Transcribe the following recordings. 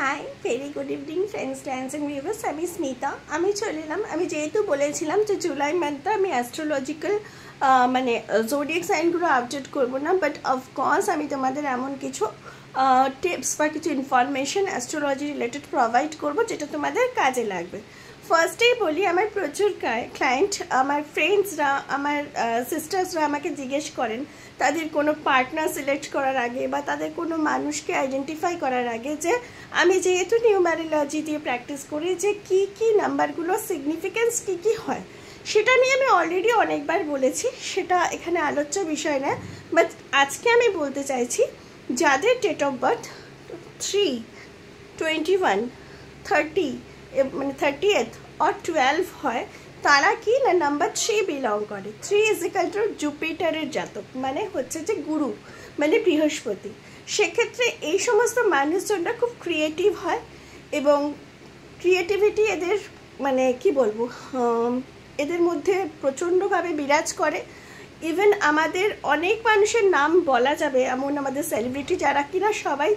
High very good evening friends dancing viewers, আমি স্মিতা। আমি চলে এলাম। আমি যেহেতু বলেছিলাম যে জুলাই মান্থে আমি অ্যাস্ট্রোলজিক্যাল মানে জোডিয়াক সাইনগুলো আপডেট করবো না, বাট অফকোর্স আমি তোমাদের এমন কিছু টিপস বা কিছু ইনফরমেশন অ্যাস্ট্রোলজি রিলেটেড প্রোভাইড করবো যেটা তোমাদের কাজে লাগবে। ফার্স্টেই বলি, আমার প্রচুর ক্লায়েন্ট, আমার ফ্রেন্ডসরা, আমার সিস্টার্সরা আমাকে জিজ্ঞেস করেন তাদের কোনো পার্টনার সিলেক্ট করার আগে বা তাদের কোনো মানুষকে আইডেন্টিফাই করার আগে যে আমি যেহেতু নিউমারোলজি দিয়ে প্র্যাকটিস করি যে কি কি নাম্বারগুলোর সিগনিফিকেন্স কী কী হয়, সেটা নিয়ে আমি অলরেডি অনেকবার বলেছি, সেটা এখানে আলোচ্য বিষয় না। বাট আজকে আমি বলতে চাইছি যাদের ডেট অফ বার্থ 3, 21, 30 মানে 30th or 12 হয়, তারা কি না নাম্বার 3 বিলং করে। 3 ইজিক্যাল টু জুপিটারের জাতক, মানে হচ্ছে যে গুরু, মানে বৃহস্পতি। সেক্ষেত্রে এই সমস্ত মানুষজনরা খুব ক্রিয়েটিভ হয় এবং ক্রিয়েটিভিটি এদের মানে কি বলবো, এদের মধ্যে প্রচণ্ডভাবে বিরাজ করে। ইভেন আমাদের অনেক মানুষের নাম বলা যাবে, এমন আমাদের সেলিব্রিটি যারা কিনা সবাই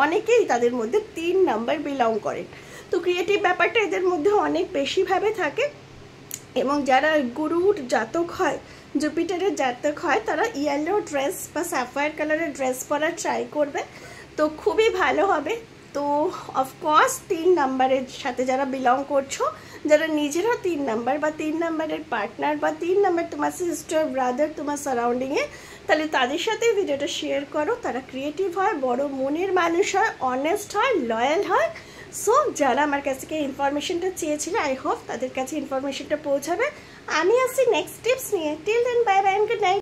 অনেকেই তাদের মধ্যে 3 নাম্বার বিলং করেন। তো ক্রিয়েটিভ ব্যাপারটা এদের মধ্যে অনেক বেশিভাবে থাকে। এবং যারা গুরুর জাতক হয়, জুপিটারের জাতক হয়, তারা ইয়েলো ড্রেস বা স্যাফায়ার কালারের ড্রেস পরা ট্রাই করবে, তো খুবই ভালো হবে। তো অফকোর্স 3 নাম্বারের সাথে যারা বিলং করছো, যারা নিজেরা 3 নাম্বার বা 3 নাম্বারের পার্টনার বা 3 নাম্বার তোমার সিস্টার ব্রাদার তোমার সারাউন্ডিংয়ে, তাহলে তাদের সাথে ভিডিওটা শেয়ার করো। তারা ক্রিয়েটিভ হয়, বড় মনের মানুষ হয়, অনেস্ট হয়, লয়াল হয়। সো যারা আমার কাছ থেকে ইনফরমেশনটা চেয়েছিল, আই হোপ তাদের কাছে ইনফরমেশনটা পৌঁছাবে। আমি আসছি নেক্সট টিপস নিয়ে। Till then bye bye and good night.